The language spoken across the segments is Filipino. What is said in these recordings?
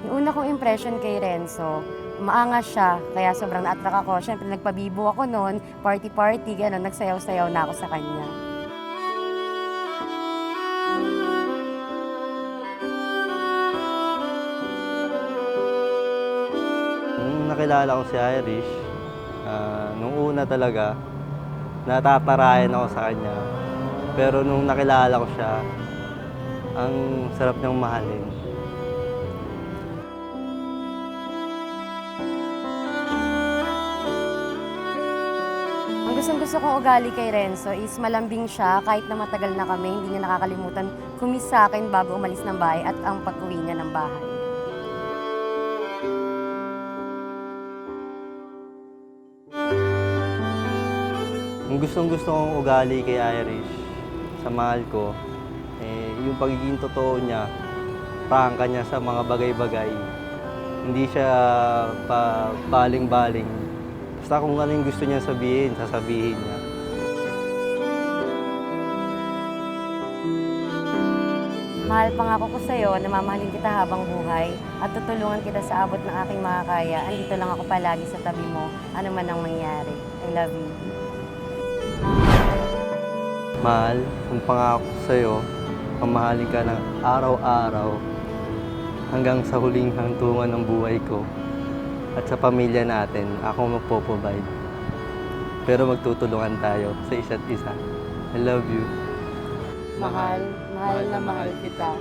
Yung una kong impression kay Renzo, maangas siya, kaya sobrang na-attract ako. Siyempre, nagpabibo ako noon, party-party, gano'n, nagsayaw-sayaw na ako sa kanya. Nung nakilala ko si Irish, nung una talaga, natatarayan ako sa kanya. Pero nung nakilala ko siya, ang sarap niyang mahalin. Ang gustong-gusto kong ugali kay Renzo is malambing siya, kahit na matagal na kami, hindi niya nakakalimutan kumis sa akin bago umalis ng bahay at ang pag-uwi niya ng bahay. Ang gustong-gusto kong ugali kay Irish sa mahal ko, yung pagiging totoo niya, prangka niya sa mga bagay-bagay. Hindi siya baling-baling. Basta kung ano yung gusto niya sabihin, sasabihin niya. Mahal pangako ko sa'yo na mamahalin kita habang buhay at tutulungan kita sa abot ng aking makakaya. Andito lang ako palagi sa tabi mo, ano man ang mangyari. I love you. Mahal, kung pangako ko sa'yo, pamahalin ka ng araw-araw hanggang sa huling hantungan ng buhay ko. At sa pamilya natin, ako magpo-provide. Pero magtutulungan tayo sa isa't isa. I love you. Mahal, mahal na mahal kita.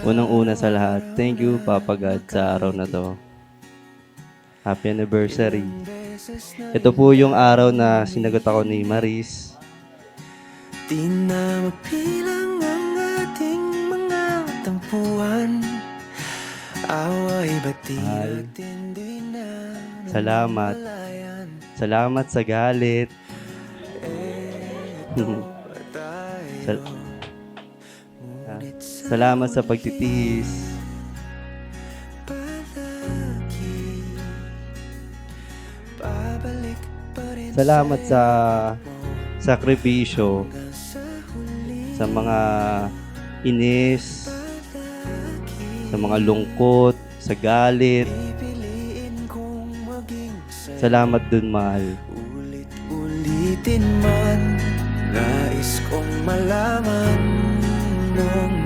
Unang-una sa lahat, thank you Papa God sa araw na to. Happy anniversary. Ito po yung araw na sinagot ako ni Maris. Di na mapilang ang ating mga tampuan. Away bati Mahal. at hindi na Salamat. namamalayan. Salamat sa galit. Sal- Salamat sa pagtitiis. Salamat sa sakripisyo, sa mga inis, sa mga lungkot, sa galit. Salamat dun, mahal. Ulit-ulitin man, nais kong malaman nung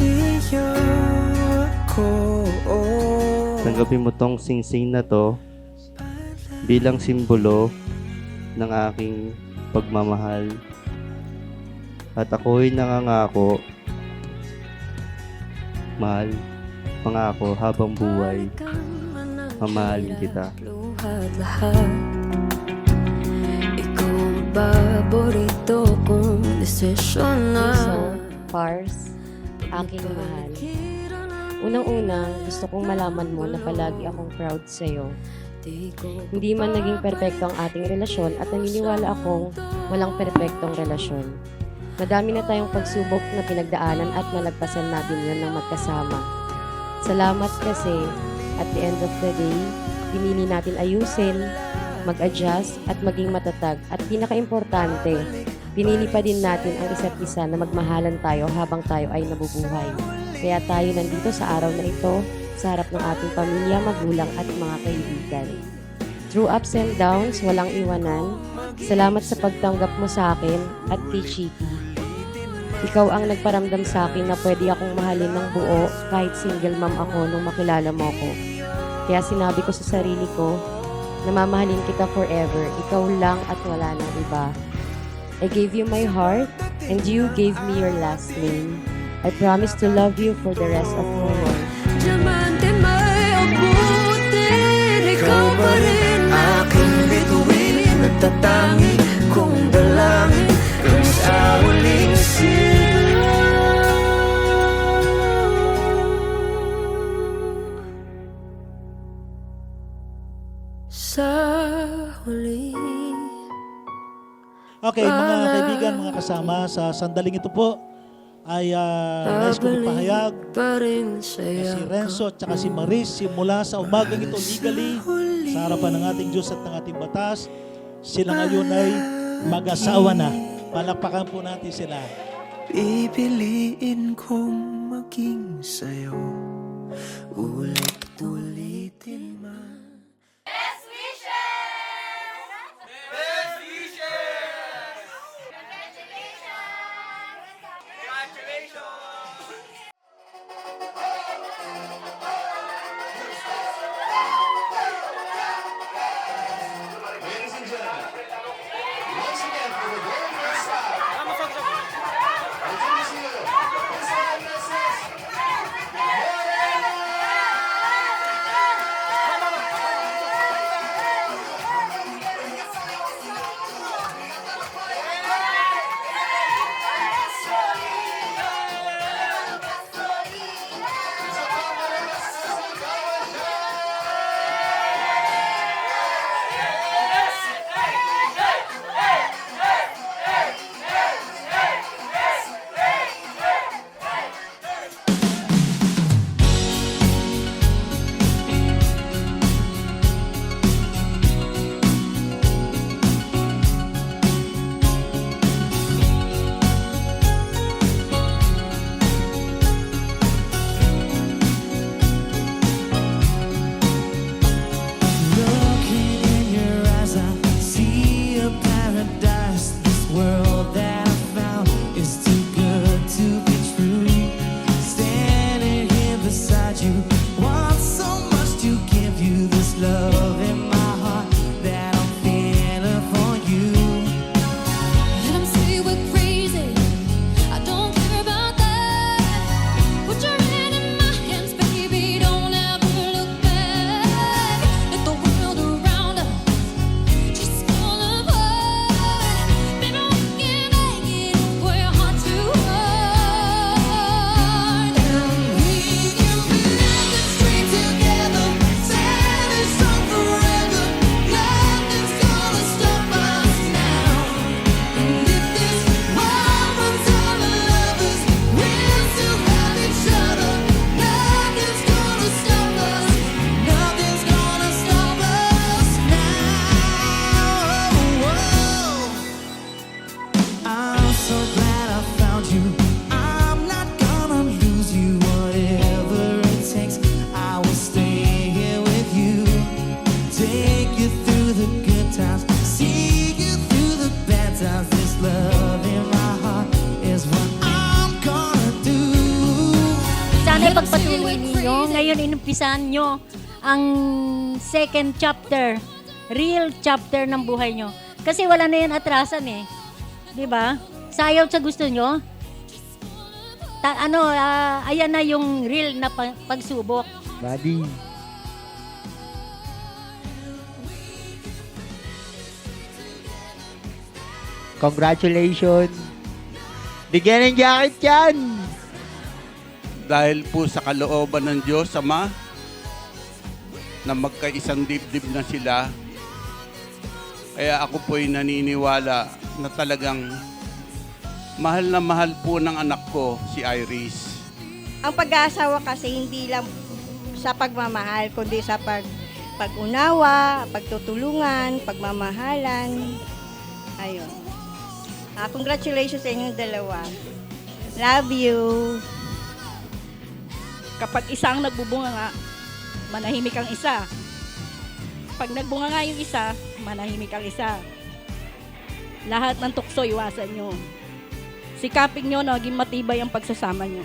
iyo ako. Tanggapin mo tong singsing na to bilang simbolo ng aking pagmamahal. At ako'y nangangako, mahal, pangako habang buhay, mamahalin kita. Lahat ikaw ang paborito kong desisyon na. So, Pars, aking mahal. Unang-unang, gusto kong malaman mo na palagi akong proud sa'yo. Hindi man naging perpekto ang ating relasyon at naniniwala akong walang perpektong relasyon. Madami na tayong pagsubok na pinagdaanan at nalagpasan natin yun ng magkasama. Salamat kasi at the end of the day, pinili natin ayusin, mag-adjust at maging matatag. At pinaka-importante, pinili pa din natin ang isa't isa na magmahalan tayo habang tayo ay nabubuhay. Kaya tayo nandito sa araw na ito, sa harap ng ating pamilya, magulang at mga kaibigan. Through ups and downs, walang iwanan. Salamat sa pagtanggap mo sa akin at kay Chiki. Ikaw ang nagparamdam sa akin na pwede akong mahalin ng buo kahit single mom ako nung makilala mo ko. Kaya sinabi ko sa sarili ko, na mamahalin kita forever. Ikaw lang at wala nang iba. I gave you my heart and you gave me your last name. I promise to love you for the rest of my life. Diamante may abutin, ikaw pa rin aking bituin, nagtatangi kong dalangin kung sa huling sigaw. sa huli. Okay, mga kaibigan, mga kasama, sa sandaling ito po ay nais ko ipahayag Pa rin na saya si Renzo at saka si Maris simula sa umagang ito legally sa harapan ng ating Diyos at ng ating batas, sila ngayon ay mag-asawa na. Palakpakan po natin sila. Pipiliin kong maging sa'yo, ulit-ulitin man. Looking in your eyes, I see a paradise. This world that I found is too good to be true. Standing here beside you, want so much to give you this love in my heart that I'm feeling for you. Let 'em say we're crazy. I don't care about that. Put your hand in my hands, baby. Don't ever look back. Let the world around us just fall apart. Baby, we can make it if we're heart to heart. We can build this dream together, standing strong forever. Nothing's gonna stop us now. And if this world runs out of lovers, we'll still have each other. Nothing's gonna stop us. Nothing's gonna stop us now. I'm so glad I found you. I'm not gonna lose you. Whatever it takes, I will stay here with you. Take you through the good times, see you through the bad times. This love in my heart is what I'm gonna do. Sana ipagpatuloy ninyo. Ngayon, inumpisahan nyo ang second chapter, real chapter ng buhay nyo. Kasi wala na yan atrasan eh. Di ba? Sayaw sa gusto nyo. Ayan na yung real na pagsubok. Buddy. Congratulations. Bigyan ng jacket yan. Dahil po sa kalooban ng Diyos, Ama, na magkaisang dibdib na sila, kaya ako po'y naniniwala na talagang mahal na mahal po ng anak ko, si Iris. Ang pag-aasawa kasi hindi lang sa pagmamahal, kundi sa pag-unawa, pagtutulungan, pagmamahalan. Ayun. Congratulations sa inyong dalawa. Love you. Kapag isa ang nagbubunga nga, manahimik ang isa. Pag nagbunga nga yung isa, manahimik ang isa. Lahat ng tukso, iwasan nyo. Sikapin nyo na maging matibay ang pagsasama nyo.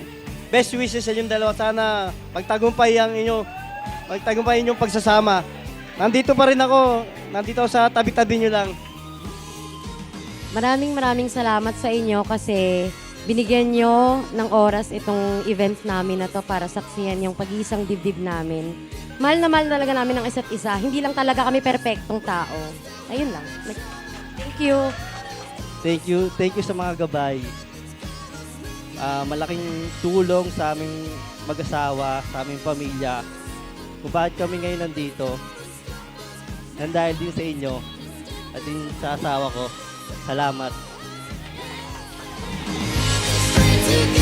Best wishes sa inyong dalawa. Sana pagtagumpay inyong pagsasama. Nandito pa rin ako. Nandito ako sa tabi-tabi nyo lang. Maraming salamat sa inyo kasi binigyan nyo ng oras itong event namin na to para saksiyan yung pag-iisang dibdib namin. Mahal na mahal talaga namin ang isa't isa. Hindi lang talaga kami perpektong tao. Ayun lang. Thank you. Thank you sa mga gabay. Malaking tulong sa aming mag-asawa, sa aming pamilya. Kung bakit kami ngayon nandito. And dahil din sa inyo at din sa asawa ko. Salamat. Together